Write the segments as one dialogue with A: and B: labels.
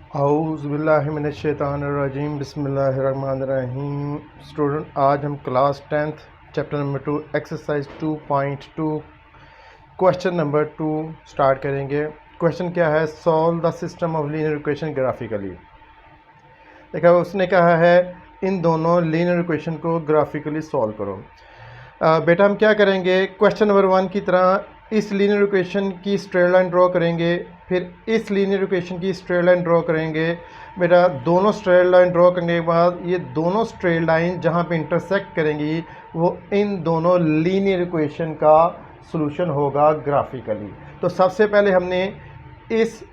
A: औज़ुबिल्लाहिमिनश्शैतानिर्रजीम बिस्मिल्लाहिर्रहमानिर्रहीम। स्टूडेंट, आज हम class 10th chapter number 2 exercise 2.2 question number 2 start करेंगे। क्वेश्चन क्या है? Solve the system of linear equation graphically. देखा, उसने कहा है इन दोनों लीनियर इक्वेशन को ग्राफिकली सॉल्व करो। बेटा हम क्या करेंगे, क्वेश्चन नंबर 1 की तरह इस लीनियर इक्वेशन की स्ट्रेट लाइन ड्रॉ करेंगे, फिर इस लीनियर इक्वेशन की स्ट्रेट लाइन ड्रॉ करेंगे। बेटा दोनों स्ट्रेट लाइन ड्रॉ करने के बाद ये दोनों स्ट्रेट लाइन जहाँ पे इंटरसेक्ट करेंगी वो इन दोनों लीनियर इक्वेशन का सॉल्यूशन होगा ग्राफिकली। तो सबसे पहले हमने इस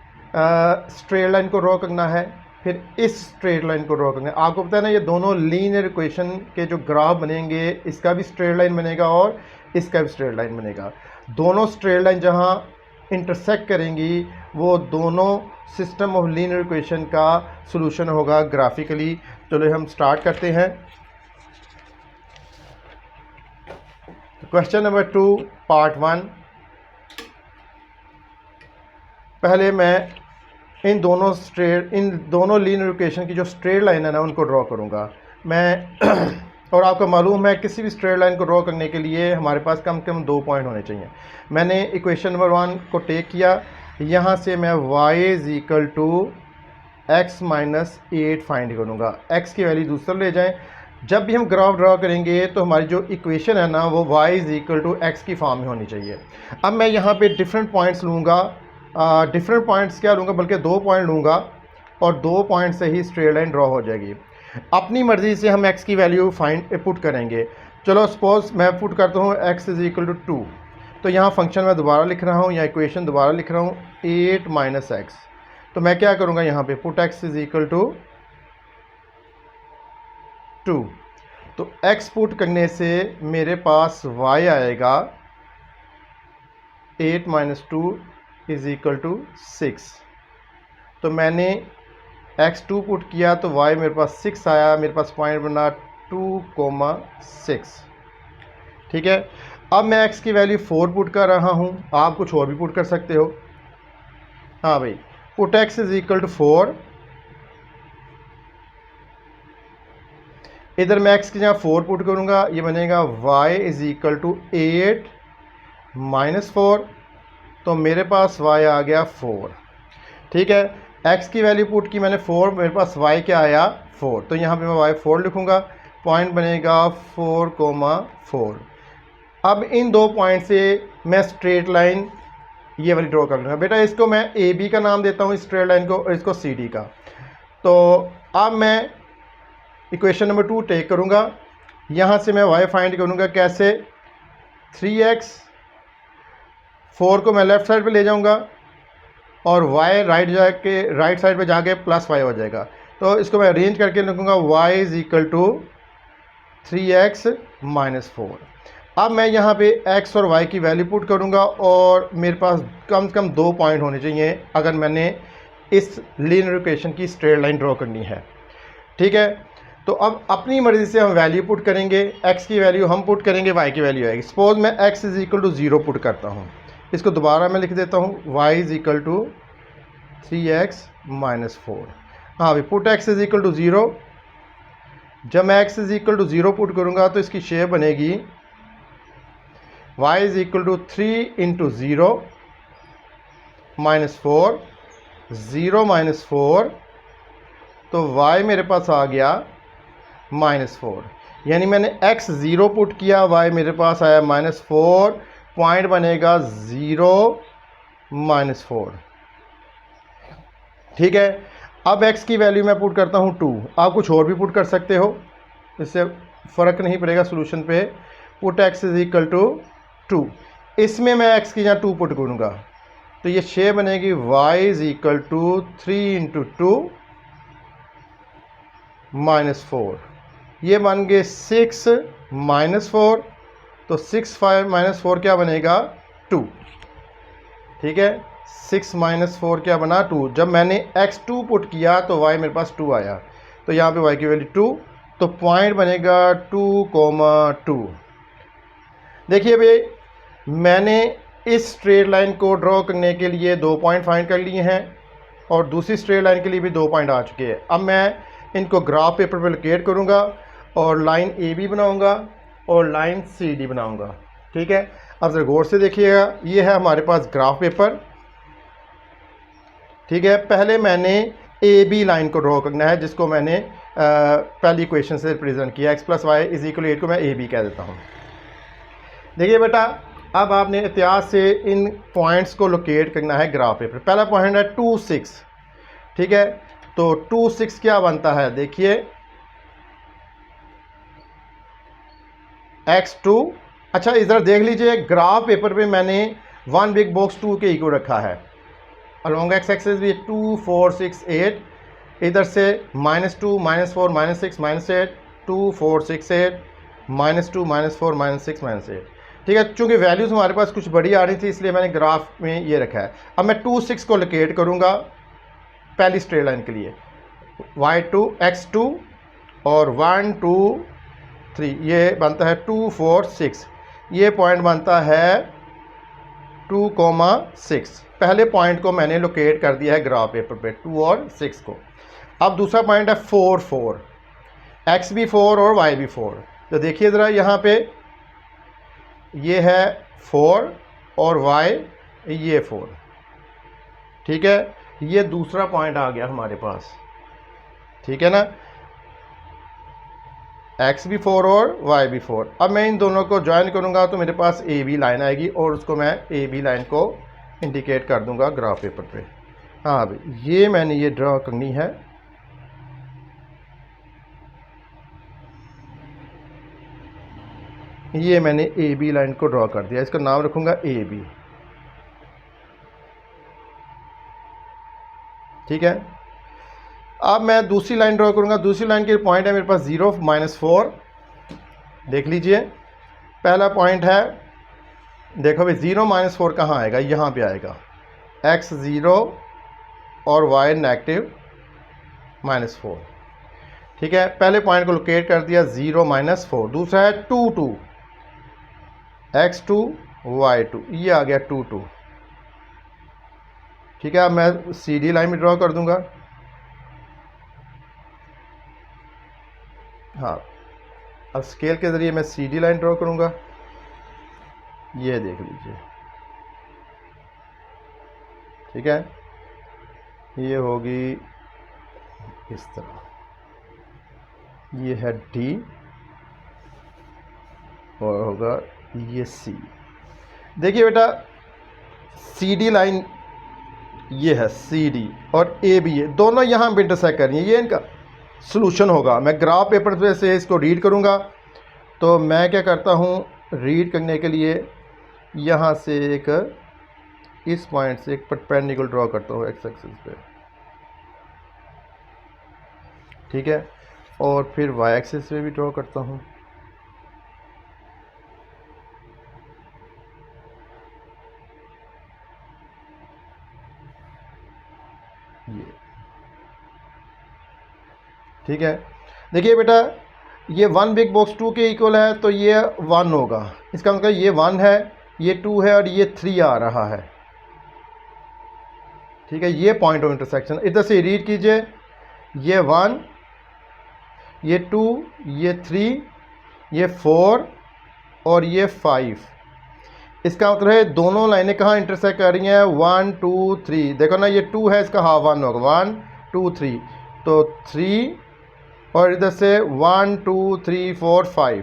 A: स्ट्रेट लाइन को ड्रॉ करना है, फिर इस स्ट्रेट लाइन को ड्रॉ करेंगे। आपको पता है ना, ये दोनों लीनियर इक्वेशन के जो ग्राफ बनेंगे, इसका भी स्ट्रेट लाइन बनेगा और इसका भी स्ट्रेट लाइन बनेगा। दोनों स्ट्रेट लाइन जहाँ इंटरसेक्ट करेंगी वो दोनों सिस्टम ऑफ लीनियर इक्वेशन का सॉल्यूशन होगा ग्राफिकली। चलो हम स्टार्ट करते हैं। Question number 2 part 1। पहले मैं इन दोनों लीनियर इक्वेशन की जो स्ट्रेट लाइन है ना उनको ड्रॉ करूँगा मैं और आपको मालूम है किसी भी स्ट्रेट लाइन को ड्रॉ करने के लिए हमारे पास कम से कम 2 पॉइंट होने चाहिए। मैंने इक्वेशन नंबर 1 को टेक किया, यहाँ से मैं y is equal to x minus 8 find करूँगा। x की वैल्यू दूसरा ले जाएं। जब भी हम ग्राफ ड्रॉ करेंगे तो हमारी जो इक्वेशन है ना वो y is equal to x की फॉर्म में होनी चाहिए। अब मैं यहाँ पे डिफरेंट पॉइंट्स लूँगा, डिफरेंट पॉइंट्स क्या लूँगा, बल्कि 2 पॉइंट लूँगा और 2 पॉइंट से ही स्ट्रेट लाइन ड्रॉ हो जाएगी। अपनी मर्ज़ी से हम x की वैल्यू पुट करेंगे। चलो सपोज मैं पुट करता हूँ x इज़ इक्वल टू 2, तो यहाँ फंक्शन मैं दोबारा लिख रहा हूँ या इक्वेशन दोबारा लिख रहा हूँ 8 माइनस एक्स। तो मैं क्या करूँगा, यहाँ पे put x is equal to 2। तो x पुट करने से मेरे पास y आएगा 8 माइनस 2 इज़ इक्वल टू 6। तो मैंने x2 पुट किया तो y मेरे पास 6 आया, मेरे पास पॉइंट बना 2,6। ठीक है। अब मैं x की वैल्यू 4 पुट कर रहा हूँ, आप कुछ और भी पुट कर सकते हो। हाँ भाई, put x is equal to 4। इधर मैं x की जगह 4 पुट करूँगा, ये बनेगा y is equal to 8 minus 4। तो मेरे पास y आ गया 4। ठीक है, x की वैल्यू पुट की मैंने 4, मेरे पास y क्या आया 4। तो यहाँ पे मैं y 4 लिखूँगा, पॉइंट बनेगा 4,4। अब इन 2 पॉइंट से मैं स्ट्रेट लाइन ये वाली ड्रॉ कर लूँगा। बेटा इसको मैं ए बी का नाम देता हूँ, स्ट्रेट लाइन को, और इसको सी डी का। तो अब मैं इक्वेशन नंबर 2 टेक करूँगा, यहाँ से मैं y फाइंड करूँगा। कैसे? 3x, 4 को मैं लेफ़्ट साइड पे ले जाऊँगा और y राइट साइड पे जाके प्लस y हो जाएगा। तो इसको मैं अरेंज करके लिखूँगा y is equal to 3x minus 4। अब मैं यहाँ पे x और y की वैल्यू पुट करूँगा और मेरे पास कम से कम 2 पॉइंट होने चाहिए अगर मैंने इस लीनियर इक्वेशन की स्ट्रेट लाइन ड्रॉ करनी है। ठीक है, तो अब अपनी मर्ज़ी से हम वैल्यू पुट करेंगे। x की वैल्यू हम पुट करेंगे, y की वैल्यू आएगी। सपोज मैं x is equal to 0 put करता हूँ, इसको दोबारा मैं लिख देता हूँ y is equal to 3x minus 4। हाँ भाई, put x is equal to 0। जब मैं x is equal to 0 put करूँगा तो इसकी शेप बनेगी y is equal to 3 into 0 minus 4, 0 minus 4। तो y मेरे पास आ गया माइनस 4। यानी मैंने x 0 पुट किया, y मेरे पास आया माइनस 4, पॉइंट बनेगा 0 माइनस 4। ठीक है, अब x की वैल्यू मैं पुट करता हूँ 2। आप कुछ और भी पुट कर सकते हो, इससे फ़र्क नहीं पड़ेगा सोल्यूशन पे। Put x is equal to 2, इसमें मैं x की जगह 2 पुट करूँगा तो ये शेप बनेगी y is equal to 3 into 2 minus 4। ये बन गए 6 माइनस 4। तो 6 5 माइनस 4 क्या बनेगा 2। ठीक है, 6 माइनस 4 क्या बना 2। जब मैंने x2 पुट किया तो y मेरे पास 2 आया, तो यहाँ पे y की वैल्यू 2, तो पॉइंट बनेगा 2,2। देखिए भाई, मैंने इस स्ट्रेट लाइन को ड्रॉ करने के लिए 2 पॉइंट फाइंड कर लिए हैं। और दूसरी स्ट्रेट लाइन के लिए भी 2 पॉइंट आ चुके हैं। अब मैं इनको ग्राफ पेपर पे लोकेट करूँगा और लाइन ए बी बनाऊँगा और लाइन सी डी बनाऊँगा। ठीक है, अब ज़रा गौर से देखिएगा, ये है हमारे पास ग्राफ पेपर। ठीक है, पहले मैंने ए बी लाइन को ड्रॉ करना है, जिसको मैंने पहली इक्वेशन से रिप्रेजेंट किया, x + y = 8 को मैं ए बी कह देता हूँ। देखिए बेटा, अब आपने एहतियात से इन पॉइंट्स को लोकेट करना है ग्राफ पेपर। पहला पॉइंट है 2 6। ठीक है, तो 2 6 क्या बनता है, देखिए x2। अच्छा इधर देख लीजिए, ग्राफ पेपर पे मैंने 1 बिग बॉक्स 2 के इक्वल रखा है। अलोंग एक्स एक्सिस भी 2 4 6 8, इधर से -2 -4 -6 -8, 2 4 6 8, -2 -4 -6 -8। ठीक है, चूँकि वैल्यूज़ हमारे पास कुछ बड़ी आ रही थी इसलिए मैंने ग्राफ में ये रखा है। अब मैं 2 6 को लोकेट करूँगा पहली स्ट्रेट लाइन के लिए, y2 x2 और 1 2 3, ये बनता है 2 4 6, ये पॉइंट बनता है 2,6। पहले पॉइंट को मैंने लोकेट कर दिया है ग्राफ पेपर पे, 2 और 6 को। अब दूसरा पॉइंट है 4 4, x भी 4 और y भी 4। तो देखिए ज़रा यहाँ पे, ये है 4 और y ये 4। ठीक है, ये दूसरा पॉइंट आ गया हमारे पास। ठीक है ना, x भी 4 और y भी 4। अब मैं इन दोनों को ज्वाइन करूँगा तो मेरे पास ए बी लाइन आएगी और उसको मैं ए बी लाइन को इंडिकेट कर दूँगा ग्राफ पेपर पे। हाँ भाई, ये मैंने ये ड्रा करनी है। ये मैंने ए बी लाइन को ड्रा कर दिया, इसका नाम रखूँगा ए बी। ठीक है, अब मैं दूसरी लाइन ड्रॉ करूँगा। दूसरी लाइन के पॉइंट है मेरे पास 0 -4। देख लीजिए, पहला पॉइंट है, देखो भाई 0 -4 कहाँ आएगा, यहाँ पे आएगा, x 0 और y -4। ठीक है, पहले पॉइंट को लोकेट कर दिया 0 -4। दूसरा है 2 2, x2 y2, ये आ गया 2 2। ठीक है, अब मैं सी डी लाइन में ड्रॉ कर दूंगा। हाँ, अब स्केल के ज़रिए मैं सी डी लाइन ड्रॉ करूँगा। ये देख लीजिए, ठीक है, ये होगी इस तरह, ये है डी और होगा ये सी। देखिए बेटा, सी डी लाइन ये है, सी डी और ए बी है, दोनों यहाँ पे इंटरसेक्ट कर रही हैं, ये इनका सॉल्यूशन होगा। मैं ग्राफ पेपर पे से इसको रीड करूँगा, तो मैं क्या करता हूँ, रीड करने के लिए यहाँ से एक इस पॉइंट से एक परपेंडिकुलर ड्रॉ करता हूँ एक्स एक्सिस पे। ठीक है, और फिर वाई एक्सिस पे भी ड्रॉ करता हूँ। ये ठीक है, देखिए बेटा, ये 1 बिग बॉक्स 2 के इक्वल है तो ये 1 होगा, इसका मतलब ये 1 है, ये 2 है और ये 3 आ रहा है। ठीक है, ये पॉइंट ऑफ इंटरसेक्शन इधर से रीड कीजिए, ये 1, ये 2, ये 3, ये 4 और ये 5। इसका मतलब है दोनों लाइनें कहाँ इंटरसेक्ट कर रही हैं, 1 2 3। देखो ना, ये 2 है, इसका हाफ 1 होगा, 1 2 3, तो 3 और इधर से 1 2 3 4 5,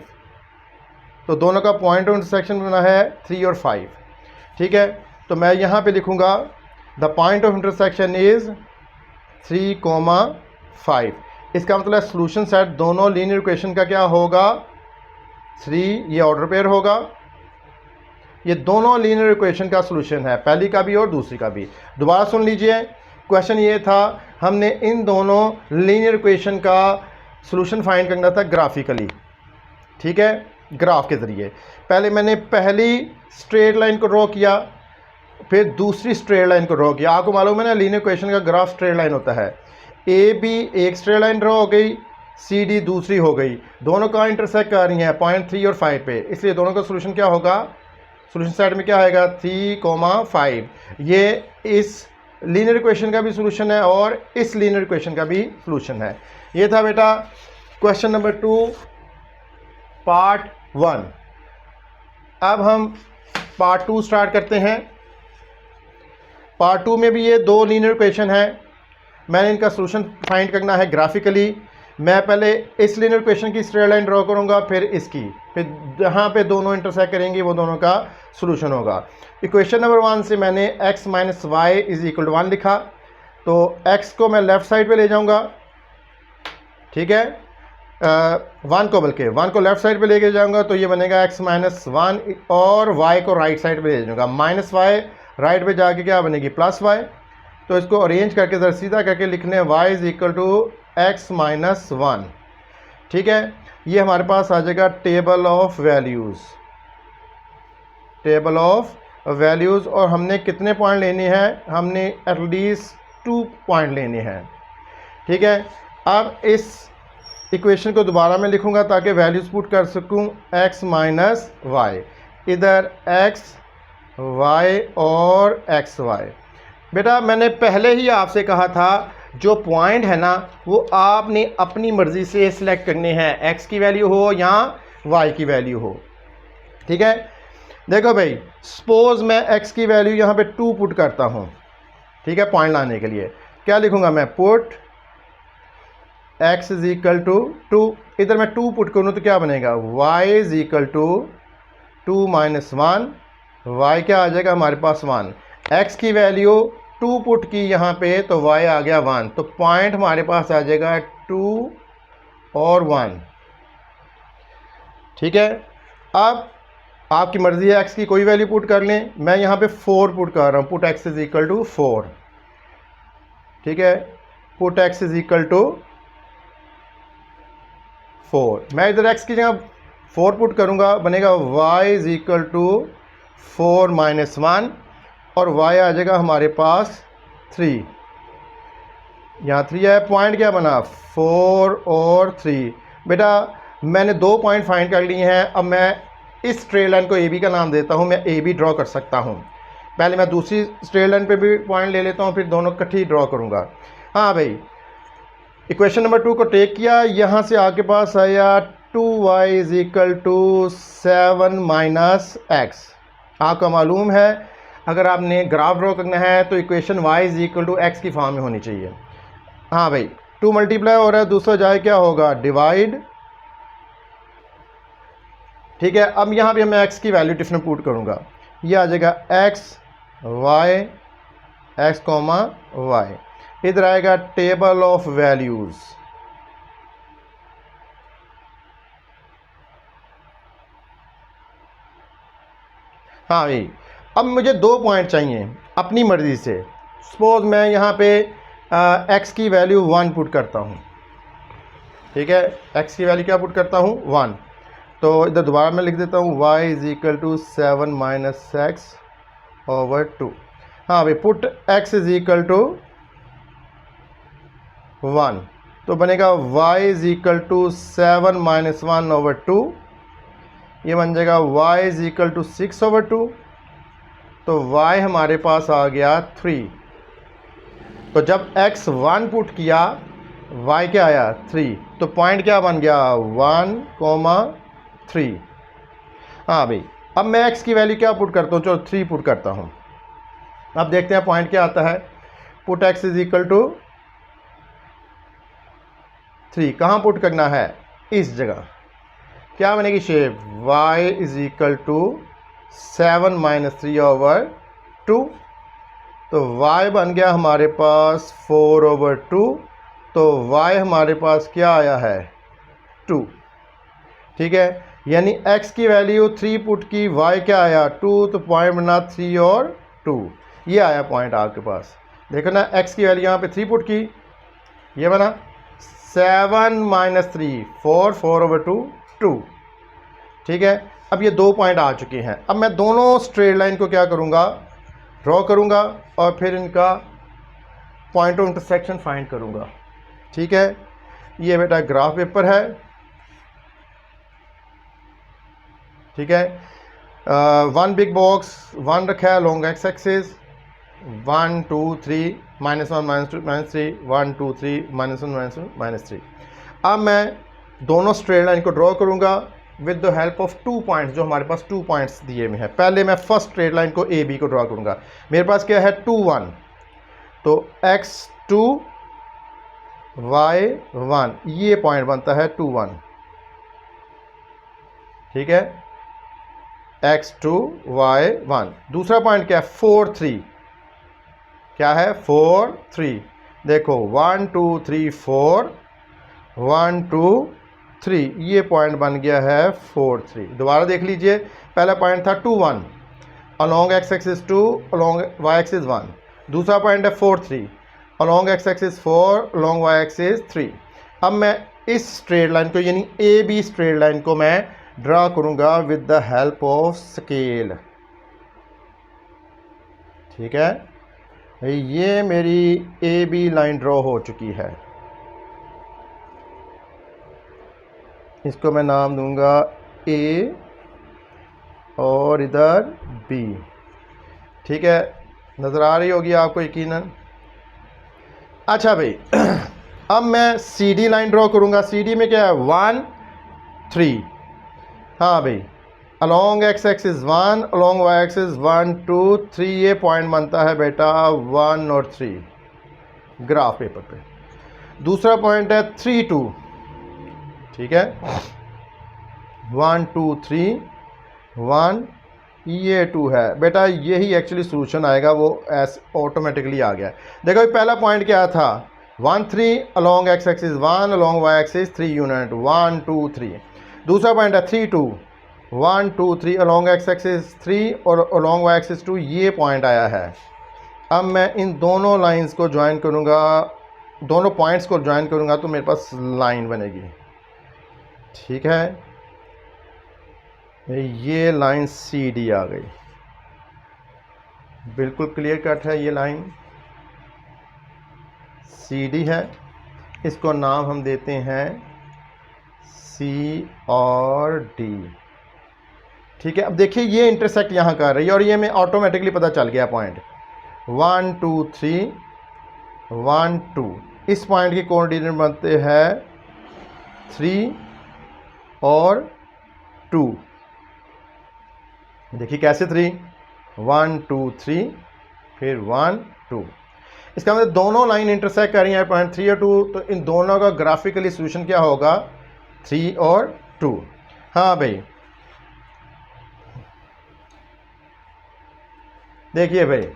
A: तो दोनों का पॉइंट ऑफ इंटरसेक्शन बना है 3 और 5। ठीक है, तो मैं यहाँ पे लिखूँगा the point of intersection is 3,5। इसका मतलब सॉल्यूशन सेट दोनों लीनियर इक्वेशन का क्या होगा, 3, ये ऑर्डर पेयर होगा। ये दोनों लीनियर इक्वेशन का सॉल्यूशन है, पहली का भी और दूसरी का भी। दोबारा सुन लीजिए, क्वेश्चन ये था, हमने इन दोनों लीनियर इक्वेशन का सॉल्यूशन फाइंड करना था ग्राफिकली। ठीक है, ग्राफ के ज़रिए पहले मैंने पहली स्ट्रेट लाइन को ड्रॉ किया, फिर दूसरी स्ट्रेट लाइन को ड्रॉ किया। आपको मालूम है ना, लीनियर इक्वेशन का ग्राफ स्ट्रेट लाइन होता है। ए बी एक स्ट्रेट लाइन ड्रॉ हो गई, सी डी दूसरी हो गई, दोनों का इंटरसेक्ट कर रही हैं पॉइंट 3 और 5 पे, इसलिए दोनों का सॉल्यूशन क्या होगा, सॉल्यूशन सेट में क्या आएगा, 3,5। ये इस लीनियर इक्वेशन का भी सॉल्यूशन है और इस लीनियर इक्वेशन का भी सॉल्यूशन है। ये था बेटा क्वेश्चन नंबर 2 पार्ट 1। अब हम पार्ट 2 स्टार्ट करते हैं। पार्ट 2 में भी ये दो लीनियर इक्वेशन है, मैंने इनका सॉल्यूशन फाइंड करना है ग्राफिकली। मैं पहले इस लीनियर इक्वेशन की स्ट्रेट लाइन ड्रॉ करूंगा, फिर इसकी, फिर जहाँ पे दोनों इंटरसेक्ट करेंगे वो दोनों का सॉल्यूशन होगा। इक्वेशन नंबर 1 से मैंने x minus y is equal to 1 लिखा, तो x को मैं लेफ़्ट साइड पे ले जाऊंगा, ठीक है, 1 को, बल्कि 1 को लेफ़्ट साइड पे लेके जाऊंगा, तो ये बनेगा x माइनस 1 और y को राइट साइड पे ले जाऊंगा। माइनस वाई राइट पे जाके क्या बनेगी, प्लस वाई। तो इसको अरेंज करके ज़रा सीधा करके लिखने y is equal to x minus 1, ठीक है। ये हमारे पास आ जाएगा table of values, table of values. और हमने कितने पॉइंट लेने हैं, हमने एटलीस्ट 2 पॉइंट लेने हैं, ठीक है। अब इस इक्वेशन को दोबारा मैं लिखूंगा ताकि वैल्यूज़ पुट कर सकूं, x माइनस वाई, इधर x y और x y। बेटा मैंने पहले ही आपसे कहा था जो पॉइंट है ना वो आपने अपनी मर्ज़ी से सिलेक्ट करने हैं, x की वैल्यू हो या y की वैल्यू हो, ठीक है। देखो भाई, सपोज मैं x की वैल्यू यहाँ पे 2 पुट करता हूँ, ठीक है। पॉइंट लाने के लिए क्या लिखूँगा मैं, put x is equal to 2, इधर मैं 2 पुट करूँ तो क्या बनेगा, y is equal to 2 minus 1, y क्या आ जाएगा हमारे पास 1। x की वैल्यू 2 पुट की यहाँ पे तो y आ गया 1, तो पॉइंट हमारे पास आ जाएगा 2 और 1, ठीक है। अब आपकी मर्ज़ी है x की कोई वैल्यू पुट कर लें, मैं यहाँ पे 4 पुट कर रहा हूँ, put x is equal to 4, ठीक है। Put x is equal to 4, मैं इधर x की जगह 4 पुट करूँगा, बनेगा y is equal to 4 minus 1 और y आ जाएगा हमारे पास 3, यहाँ 3 है। पॉइंट क्या बना, 4 और 3। बेटा मैंने 2 पॉइंट फाइंड कर लिए हैं, अब मैं इस स्ट्रेट लाइन को AB का नाम देता हूँ, मैं AB ड्रॉ कर सकता हूँ। पहले मैं दूसरी स्ट्रेट लाइन पे भी पॉइंट ले लेता हूँ, फिर दोनों इकट्ठी ड्रॉ करूँगा। हाँ भाई, इक्वेशन नंबर 2 को टेक किया, यहाँ से आपके पास आया 2y is equal to 7 minus x. आपको मालूम है अगर आपने ग्राफ ड्रॉ करना है तो equation y is equal to x की फॉर्म में होनी चाहिए। हाँ भाई, 2 मल्टीप्लाई हो रहा है, दूसरा जाए क्या होगा, डिवाइड, ठीक है। अब यहाँ पे मैं x की वैल्यू डिफरेंट पुट करूँगा, ये आ जाएगा x y x comma y, इधर आएगा टेबल ऑफ वैल्यूज़, हाँ भाई। अब मुझे 2 पॉइंट चाहिए अपनी मर्ज़ी से। सपोज मैं यहाँ पे x की वैल्यू 1 पुट करता हूँ, ठीक है। x की वैल्यू क्या पुट करता हूँ, 1, तो इधर दोबारा मैं लिख देता हूँ y is equal to 7 minus x over 2। हाँ भाई, put x is equal to 1, तो बनेगा y is equal to 7 minus 1 over 2, ये बन जाएगा y is equal to 6 over 2, तो y हमारे पास आ गया 3। तो जब x 1 पुट किया, y क्या आया 3, तो पॉइंट क्या बन गया 1,3। हाँ भाई, अब मैं x की वैल्यू क्या पुट करता हूँ, चलो 3 पुट करता हूँ। अब देखते हैं पॉइंट क्या आता है, put x is equal to 3, कहाँ पुट करना है, इस जगह। क्या बनेगी shape, y is equal to 7 minus 3 over 2, तो y बन गया हमारे पास 4 ओवर 2, तो y हमारे पास क्या आया है 2, ठीक है। यानी x की वैल्यू 3 पुट की, y क्या आया 2, तो पॉइंट बना 3 और 2, ये आया पॉइंट आपके पास। देखो ना, x की वैल्यू यहाँ पे 3 पुट की, ये बना 7 माइनस 3, 4, 4 ओवर 2, 2, ठीक है। अब ये 2 पॉइंट आ चुके हैं। अब मैं दोनों स्ट्रेट लाइन को क्या करूँगा, ड्रॉ करूँगा और फिर इनका पॉइंट ऑफ इंटरसेक्शन फाइंड करूँगा, ठीक है। ये बेटा ग्राफ पेपर है, ठीक है। 1 बिग बॉक्स 1 रखा है लॉन्ग एक्स एक्सिस, 1 2 3 -1 -2 -3 1 2 3 -1 -2 -3। अब मैं दोनों स्ट्रेट लाइन को ड्रॉ करूंगा with the help of 2 points, जो हमारे पास 2 पॉइंट्स दिए हुए हैं। पहले मैं फर्स्ट स्ट्रेट लाइन को ए बी को ड्रॉ करूंगा। मेरे पास क्या है 2 1, तो x2 y1 ये पॉइंट बनता है 2 1, ठीक है, x2 y1। दूसरा पॉइंट क्या है 4 3, क्या है 4 3। देखो 1 2 3 4 1 2 3, ये पॉइंट बन गया है 4 3। दोबारा देख लीजिए, पहला पॉइंट था 2 1 along x axis 2 along y axis 1। दूसरा पॉइंट है 4 3 along x axis 4 along y axis 3। अब मैं इस स्ट्रेट लाइन को यानी ए बी स्ट्रेट लाइन को मैं ड्रा करूंगा with the help of scale, ठीक है। ये मेरी ए बी लाइन ड्रॉ हो चुकी है, इसको मैं नाम दूंगा ए और इधर बी, ठीक है, नज़र आ रही होगी आपको यकीनन। अच्छा भाई अब मैं सी डी लाइन ड्रॉ करूंगा। सी डी में क्या है 1 3, हाँ भाई, along x axis 1 along y axis 1 2 3, ये पॉइंट बनता है बेटा 1 और 3 ग्राफ पेपर पे। दूसरा पॉइंट है 3 2, ठीक है, 1 2 3 1, ये 2 है बेटा। यही एक्चुअली सोल्यूशन आएगा, वो एस ऑटोमेटिकली आ गया। देखो पहला पॉइंट क्या था 1 3 along x axis 1 along y axis 3 unit 1 2 3। दूसरा पॉइंट है 3 2 1 2 3 अलॉन्ग एक्स एक्सिस 3 और अलॉन्ग वाई एक्सिस 2, ये पॉइंट आया है। अब मैं इन दोनों लाइंस को ज्वाइन करूंगा, दोनों पॉइंट्स को ज्वाइन करूंगा तो मेरे पास लाइन बनेगी, ठीक है। ये लाइन सी डी आ गई, बिल्कुल क्लियर कट है। ये लाइन सी डी है, इसको नाम हम देते हैं सी और डी, ठीक है। अब देखिए ये इंटरसेक्ट यहाँ कर रही है और ये में ऑटोमेटिकली पता चल गया पॉइंट 1 2 3 1 2। इस पॉइंट के कोऑर्डिनेट बनते हैं 3 और 2। देखिए कैसे 3 1 2 3 फिर 1 2। इसका मतलब दोनों लाइन इंटरसेक्ट कर रही हैं पॉइंट 3 और 2, तो इन दोनों का ग्राफिकली सोल्यूशन क्या होगा 3 और 2। हाँ भाई देखिए भाई,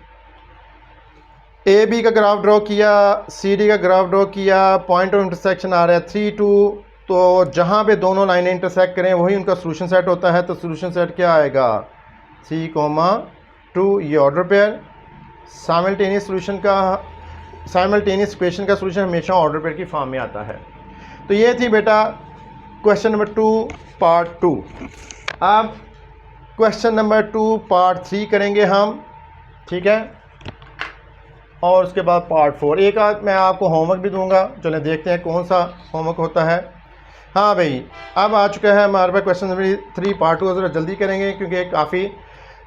A: ए बी का ग्राफ ड्रॉ किया, सी डी का ग्राफ ड्रॉ किया, पॉइंट ऑफ इंटरसेक्शन आ रहा है 3 2, तो जहाँ पे दोनों लाइनें इंटरसेक्ट करें वही उनका सोल्यूशन सेट होता है। तो सोल्यूशन सेट क्या आएगा 3, 2, ये ऑर्डर पेयर। साइमल्टेनियस सोल्यूशन का, साइमल्टेनियस इक्वेशन का सोल्यूशन हमेशा ऑर्डर पेयर की फॉर्म में आता है। तो ये थी बेटा क्वेश्चन नंबर 2 पार्ट 2। अब क्वेश्चन नंबर 2 पार्ट 3 करेंगे हम, ठीक है, और उसके बाद पार्ट 4। एक आध मैं आपको होमवर्क भी दूंगा, चलें देखते हैं कौन सा होमवर्क होता है। हाँ भाई अब आ चुका है हमारे पास क्वेश्चन नंबर 3 पार्ट 2, ज़रा जल्दी करेंगे क्योंकि काफ़ी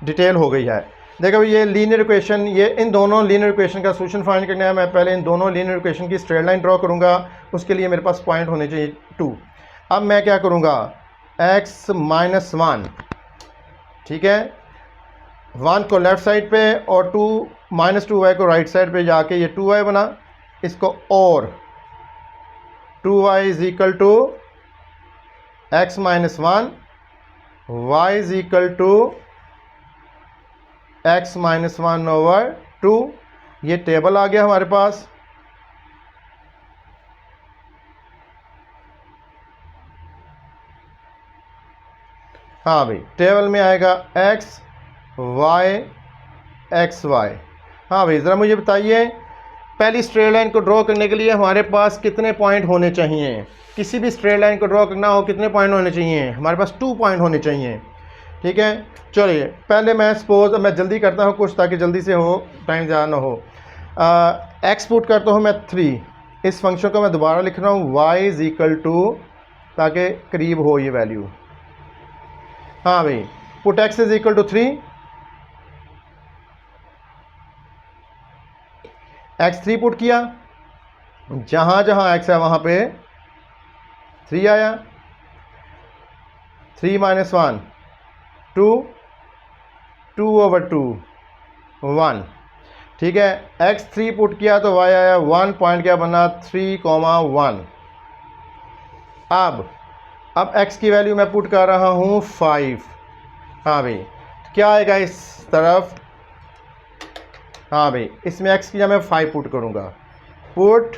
A: डिटेल हो गई है। देखो ये लीनियर इक्वेशन, ये इन दोनों लीनियर इक्वेशन का सोल्यूशन फाइंड करना है। मैं पहले इन दोनों लीनियर इक्वेशन की स्ट्रेट लाइन ड्रॉ करूँगा, उसके लिए मेरे पास पॉइंट होने चाहिए 2। अब मैं क्या करूँगा x - 1, ठीक है, 1 को लेफ़्ट साइड पे और -2y को राइट साइड पे जाके ये 2y बना, इसको और 2y is equal to x - 1 y is equal to x - 1 over 2। ये टेबल आ गया हमारे पास। हाँ भाई टेबल में आएगा x y x y। हाँ भाई ज़रा मुझे बताइए पहली स्ट्रेट लाइन को ड्रॉ करने के लिए हमारे पास कितने पॉइंट होने चाहिए। किसी भी स्ट्रेट लाइन को ड्रॉ करना हो कितने पॉइंट होने चाहिए, हमारे पास 2 पॉइंट होने चाहिए, ठीक है। चलिए पहले मैं सपोज मैं जल्दी करता हूँ कुछ ताकि जल्दी से हो, टाइम ज़्यादा ना हो। एक्स पुट करता हूँ मैं 3, इस फंक्शन को मैं दोबारा लिख रहा हूँ y इज़ इक्वल टू, ताकि करीब हो ये वैल्यू। हाँ भाई put x is equal to 3, x3 put किया, जहाँ जहाँ x है वहाँ पे 3 आया, 3 माइनस 1 2, 2/2 1। ठीक है, x3 पुट किया तो y आया 1 पॉइंट क्या बना 3,1। अब x की वैल्यू मैं पुट कर रहा हूँ 5। हाँ भाई, क्या आएगा इस तरफ? हाँ भाई, इसमें x की जगह मैं 5 पुट करूँगा। Put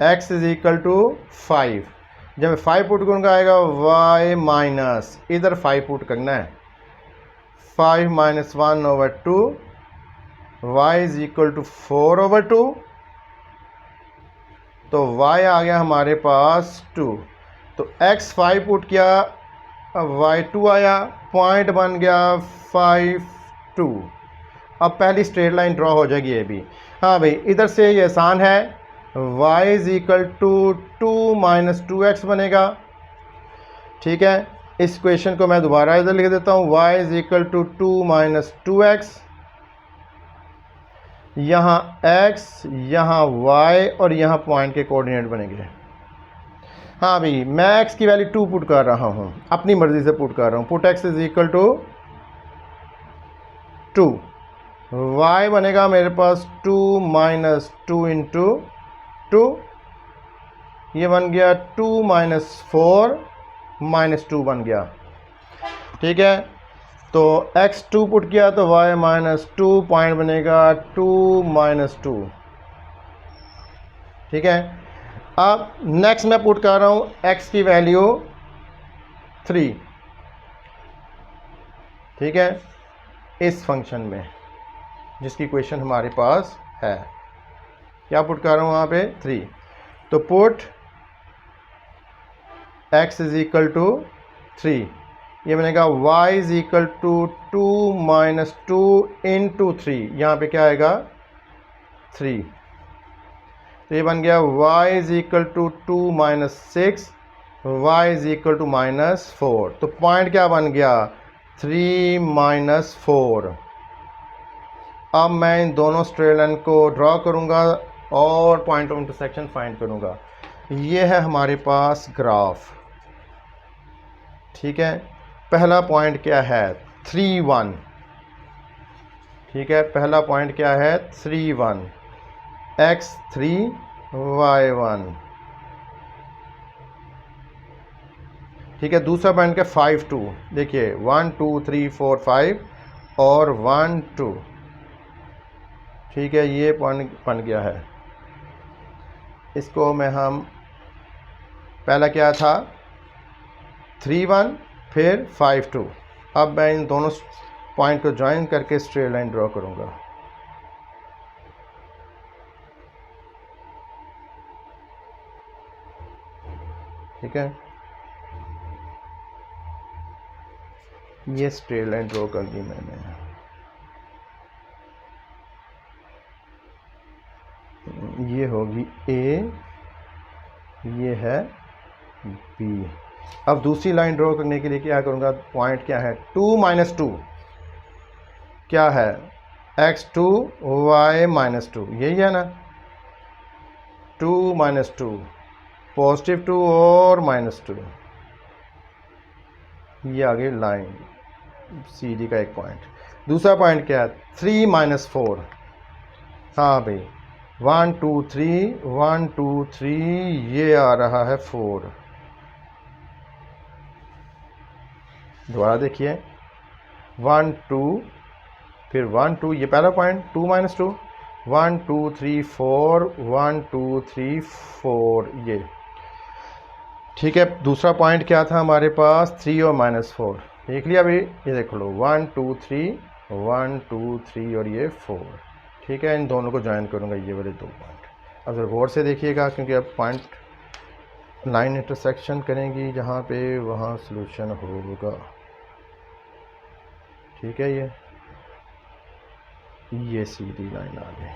A: x is equal to 5। जब मैं 5 पुट करूँगा आएगा y माइनस, इधर 5 पुट करना है, 5 minus 1/2, y is equal to 4/2। तो y आ गया हमारे पास 2। तो x 5 पुट किया, अब y 2 आया, पॉइंट बन गया 5 2। अब पहली स्ट्रेट लाइन ड्रॉ हो जाएगी ये भी। हाँ भाई, इधर से ये आसान है, y is equal to 2 minus 2x बनेगा। ठीक है, इस क्वेश्चन को मैं दोबारा इधर लिख देता हूँ, y is equal to 2 minus 2x, यहाँ x, यहाँ y और यहाँ पॉइंट के कोऑर्डिनेट बनेंगे। हाँ भाई, मैं x की वैल्यू 2 पुट कर रहा हूँ, अपनी मर्जी से पुट कर रहा हूँ। Put x is equal to 2, y बनेगा मेरे पास 2 माइनस 2 इंटू 2, ये बन गया 2 माइनस 4 माइनस 2 बन गया। ठीक है, तो x 2 पुट किया तो y माइनस 2, पॉइंट बनेगा 2 माइनस 2। ठीक है, अब नेक्स्ट मैं पुट कर रहा हूँ x की वैल्यू 3। ठीक है, इस फंक्शन में जिसकी क्वेश्चन हमारे पास है, क्या पुट कर रहा हूँ वहाँ पे 3। तो put x is equal to 3, ये बनेगा y is equal to 2 minus 2 into 3, यहाँ पे क्या आएगा 3। तो ये बन गया y is equal to 2 minus 6, y is equal to minus 4। तो पॉइंट क्या बन गया 3 माइनस 4। अब मैं इन दोनों स्ट्रेट लाइन को ड्रॉ करूँगा और पॉइंट ऑफ इंटरसेक्शन फाइंड करूँगा। ये है हमारे पास ग्राफ। ठीक है, पहला पॉइंट क्या है 3 1। ठीक है, पहला पॉइंट क्या है 3 1, x 3 y 1। ठीक है, दूसरा पॉइंट क्या 5 2। देखिए 1 2 3 4 5 और 1 2। ठीक है, ये पॉइंट बन गया है। इसको में हम पहला क्या था 3 1 फिर 5 2। अब मैं इन दोनों पॉइंट को ज्वाइन करके स्ट्रेट लाइन ड्रॉ करूँगा। ठीक है, ये स्ट्रेट लाइन ड्रॉ कर दी मैंने। ये होगी A, ये है B। अब दूसरी लाइन ड्रॉ करने के लिए क्या करूँगा, पॉइंट क्या है 2 माइनस 2, क्या है x2 y माइनस 2, यही है ना। 2 माइनस 2, पॉजिटिव 2 और माइनस 2, ये आगे लाइन सीधी का एक पॉइंट। दूसरा पॉइंट क्या है 3 माइनस 4। हाँ भाई 1 2 3 1 2 3, ये आ रहा है 4। दोबारा देखिए 1 2 फिर 1 2, ये पहला पॉइंट 2 माइनस 2, 1 2 3 4 1 2 3 4, ये। ठीक है, दूसरा पॉइंट क्या था हमारे पास 3 और माइनस 4, देख लिया अभी। ये देख लो 1 2 3 1 2 3 और ये 4। ठीक है, इन दोनों को ज्वाइन करूँगा, ये वाले दो पॉइंट। अब जरा गौर से देखिएगा, क्योंकि अब पॉइंट लाइन इंटरसेक्शन करेंगी जहाँ पे वहाँ सॉल्यूशन होगा। ठीक है, ये सीधी लाइन आ गई।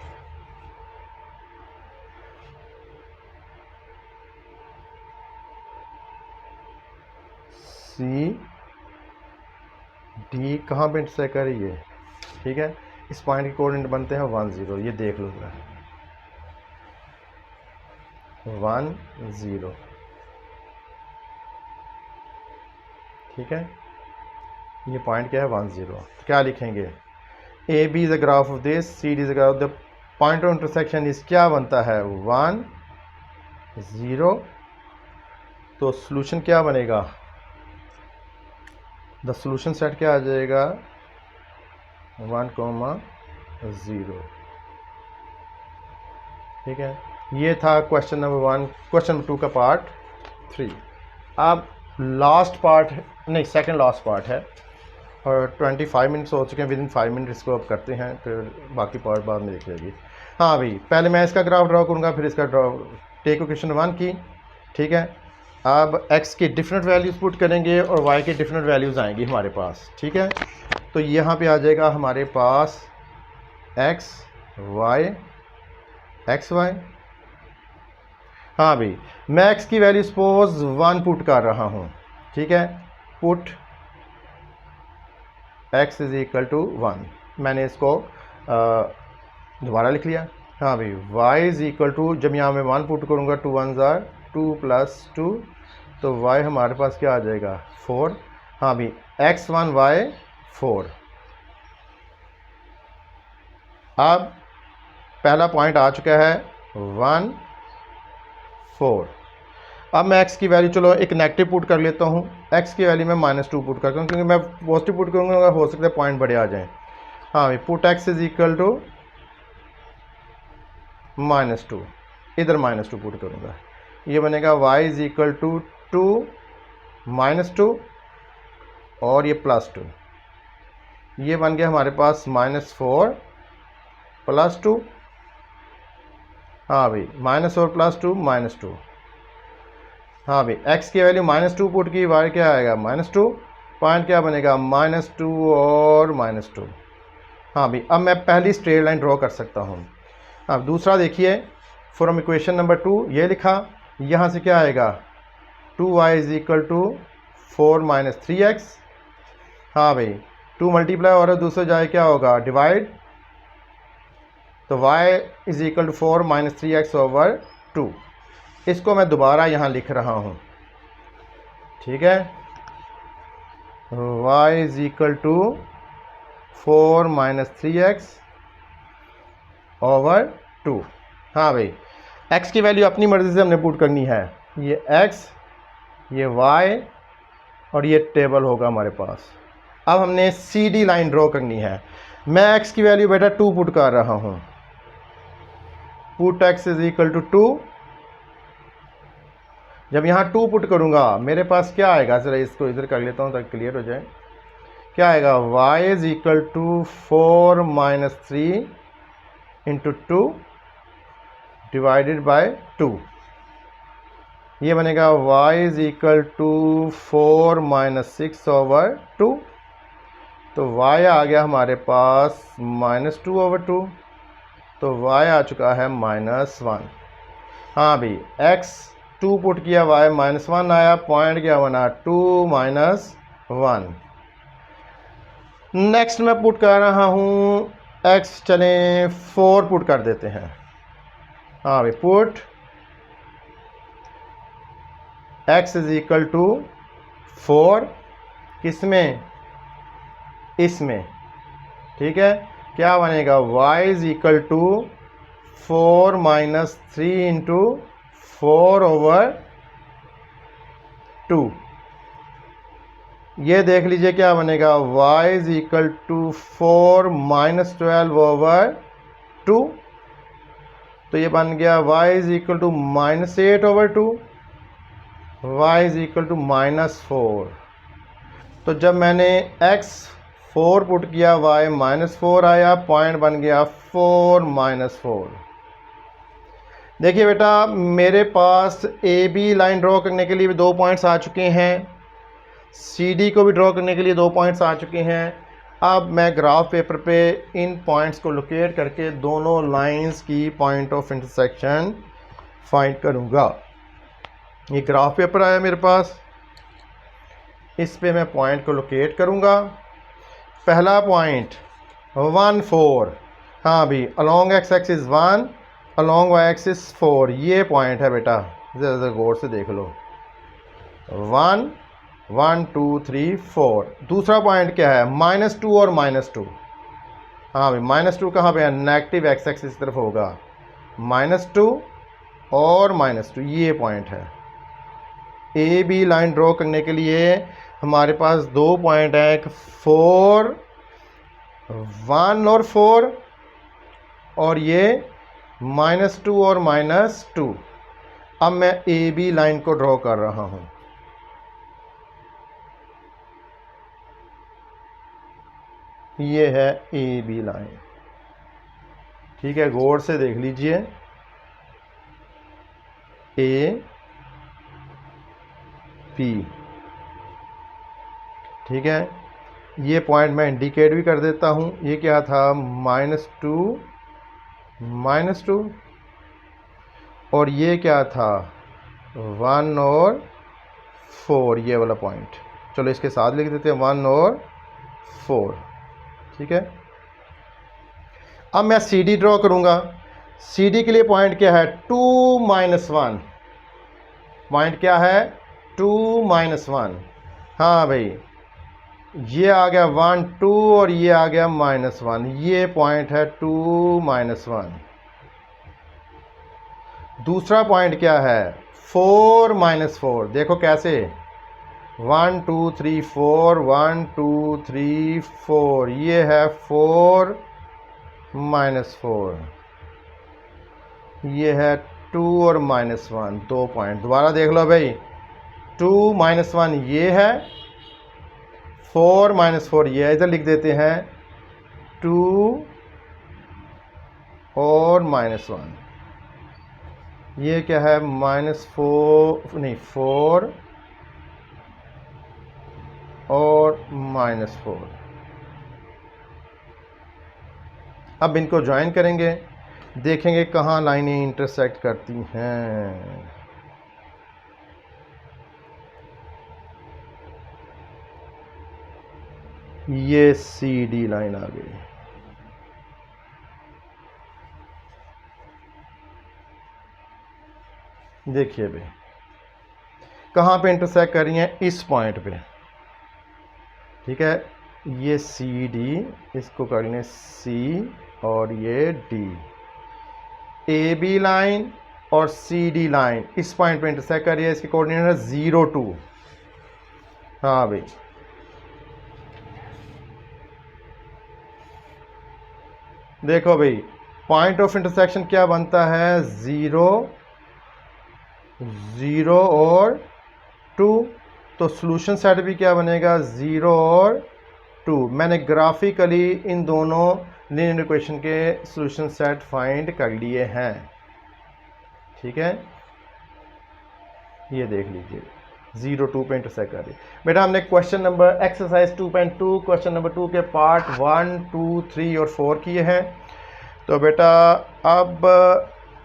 A: सी डी कहाँ पे इंटरसेक्ट कर रही है। ठीक है, इस पॉइंट के कोऑर्डिनेट बनते हैं 1 0, ये देख लो जरा 1 0, ठीक है। ये पॉइंट क्या है 1 0, तो क्या लिखेंगे A B is the graph of this, C D is the graph of the point of intersection इस क्या बनता है 1 0, तो सॉल्यूशन क्या बनेगा, द सॉल्यूशन सेट क्या आ जाएगा 1 0, ठीक है। ये था क्वेश्चन नंबर 1। क्वेश्चन नंबर 2 का पार्ट 3। अब लास्ट पार्ट नहीं, सेकंड लास्ट पार्ट है और 25 मिनट्स हो चुके हैं। विद इन 5 मिनट इसको अब करते हैं, फिर बाकी पार्ट बाद में देख लेगी। हाँ भाई, पहले मैं इसका ग्राफ ड्रॉ करूँगा, फिर इसका ड्रॉ टेक क्वेश्चन 1 की, ठीक है। अब x की डिफरेंट वैल्यूज़ पुट करेंगे और y की डिफरेंट वैल्यूज़ आएंगी हमारे पास, ठीक है। तो यहाँ पे आ जाएगा हमारे पास x y x y। हाँ भाई, मैं x की वैल्यू सपोज 1 पुट कर रहा हूँ, ठीक है। Put x is equal to 1, मैंने इसको दोबारा लिख लिया। हाँ भाई, y इज इक्वल टू, जब यहाँ मैं 1 पुट करूँगा 2 1 ज़ार 2 + 2, तो y हमारे पास क्या आ जाएगा 4। हाँ भाई, x1 y 4। अब पहला पॉइंट आ चुका है 1 4। अब मैं x की वैल्यू, चलो एक नेगेटिव पुट कर लेता हूँ, x की वैल्यू मैं -2 पुट करता हूँ, क्योंकि मैं पॉजिटिव पुट करूँगा हो सकता है पॉइंट बड़े आ जाएं। हाँ भाई, put x is equal to -2, इधर -2 पुट करूँगा, ये बनेगा y इज इक्वल टू 2 -2 और ये +2, ये बन गया हमारे पास -4 +2। हाँ भाई, -4 +2 -2। हाँ भाई, x की वैल्यू -2 पुट की, y क्या आएगा -2, पॉइंट क्या बनेगा -2 और -2। हाँ भाई, अब मैं पहली स्ट्रेट लाइन ड्रॉ कर सकता हूँ। अब दूसरा देखिए, फ्रॉम इक्वेशन नंबर 2 ये लिखा, यहाँ से क्या आएगा 2y is equal to 4 - 3x। हाँ भाई, 2 मल्टीप्लाई और दूसरा जाए क्या होगा डिवाइड, तो y is equal to 4 - 3x over 2। इसको मैं दोबारा यहाँ लिख रहा हूँ, ठीक है। y is equal to 4 - 3x over 2। हाँ भाई, x की वैल्यू अपनी मर्ज़ी से हमने पुट करनी है, ये x ये y और ये टेबल होगा हमारे पास। अब हमने सी डी लाइन ड्रॉ करनी है। मैं x की वैल्यू बेटा 2 पुट कर रहा हूँ, put x is equal to 2। जब यहाँ 2 पुट करूँगा मेरे पास क्या आएगा, ज़रा इसको इधर कर लेता हूँ ताकि क्लियर हो जाए। क्या आएगा y is equal to 4 - 3 × 2 divided by 2। ये बनेगा y is equal to 4 - 6 over 2। तो y आ गया हमारे पास -2 ओवर 2, तो y आ चुका है -1। हाँ भाई, x 2 पुट किया, y -1 आया, पॉइंट क्या बना 2 - 1। नेक्स्ट मैं पुट कर रहा हूँ x, चलें 4 पुट कर देते हैं। हाँ भाई, put x is equal to 4, किसमें इसमें, ठीक है। क्या बनेगा y is equal to 4 - 3 × 4 over 2। ये देख लीजिए क्या बनेगा y is equal to 4 - 12 over 2। तो ये बन गया y is equal to -8 over 2, y is equal to -4। तो जब मैंने x 4 पुट किया, y -4 आया, पॉइंट बन गया 4 - 4। देखिए बेटा, मेरे पास ए बी लाइन ड्रॉ करने के लिए भी 2 पॉइंट्स आ चुके हैं, सी डी को भी ड्रॉ करने के लिए 2 पॉइंट्स आ चुके हैं। अब मैं ग्राफ पेपर पे इन पॉइंट्स को लोकेट करके दोनों लाइंस की पॉइंट ऑफ इंटरसेक्शन फाइंड करूँगा। ये ग्राफ पेपर आया मेरे पास, इस पे मैं पॉइंट को लोकेट करूँगा। पहला पॉइंट 1 4। हाँ भी, along x axis 1, along y axis 4, ये पॉइंट है बेटा, ज़रा गौर से देख लो। 1 1 2 3 4। दूसरा पॉइंट क्या है, -2 और -2। हाँ भाई, -2 कहाँ पे है, नेगेटिव एक्स एक्सिस तरफ होगा, -2 और -2, ये पॉइंट है। ए बी लाइन ड्रॉ करने के लिए हमारे पास दो पॉइंट हैं, एक 4 1 और 4, और ये -2 और -2। अब मैं ए बी लाइन को ड्रॉ कर रहा हूं। ये है ए बी लाइन, ठीक है, गौर से देख लीजिए। ए पी, ठीक है, ये पॉइंट मैं इंडिकेट भी कर देता हूं। ये क्या था, -2 -2, और ये क्या था, 1 और 4, ये वाला पॉइंट। चलो इसके साथ लिख देते हैं, 1 और 4, ठीक है। अब मैं सी डी ड्रॉ करूंगा। सी डी के लिए पॉइंट क्या है, 2 -1। पॉइंट क्या है, 2 -1। हाँ भाई, ये आ गया 1 2, और ये आ गया -1, ये पॉइंट है 2 -1। दूसरा पॉइंट क्या है, 4 -4। देखो कैसे, 1 2 3 4, 1 2 3 4, ये है 4 -4, ये है 2 और -1, दो पॉइंट। दोबारा देख लो भाई, 2 -1 ये है, 4 -4 ये है। इधर लिख देते हैं 2 और -1, ये क्या है, -4 नहीं, 4 और -4। अब इनको ज्वाइन करेंगे, देखेंगे कहाँ लाइनें इंटरसेक्ट करती हैं। ये सी डी लाइन आ गई। देखिए भाई, कहाँ पे इंटरसेक्ट कर रही हैं, इस पॉइंट पे, ठीक है। ये सी डी, इसको कर लें सी, और ये डी। ए बी लाइन और सी डी लाइन इस पॉइंट पे इंटरसेक्ट कर रही है, इसके कोऑर्डिनेट है 0 2। हाँ भाई, देखो भाई, पॉइंट ऑफ इंटरसेक्शन क्या बनता है, 0 0 और 2। तो सॉल्यूशन सेट भी क्या बनेगा, 0 और 2। मैंने ग्राफिकली इन दोनों लीनियर इक्वेशन के सॉल्यूशन सेट फाइंड कर लिए हैं, ठीक है। ये देख लीजिए, 0 2 पे इंटरसेक्ट कर रही है। बेटा हमने question number exercise 2.2 question number 2 के पार्ट 1 2 3 और 4 किए हैं। तो बेटा अब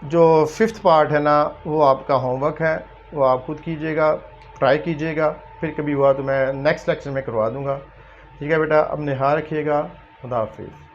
A: जो 5th पार्ट है ना, वो आपका होमवर्क है, वो आप खुद कीजिएगा, ट्राई कीजिएगा। फिर कभी हुआ तो मैं नेक्स्ट लेक्चर में करवा दूंगा, ठीक है बेटा। अब ख्याल रखिएगा, खुदा हाफिज़।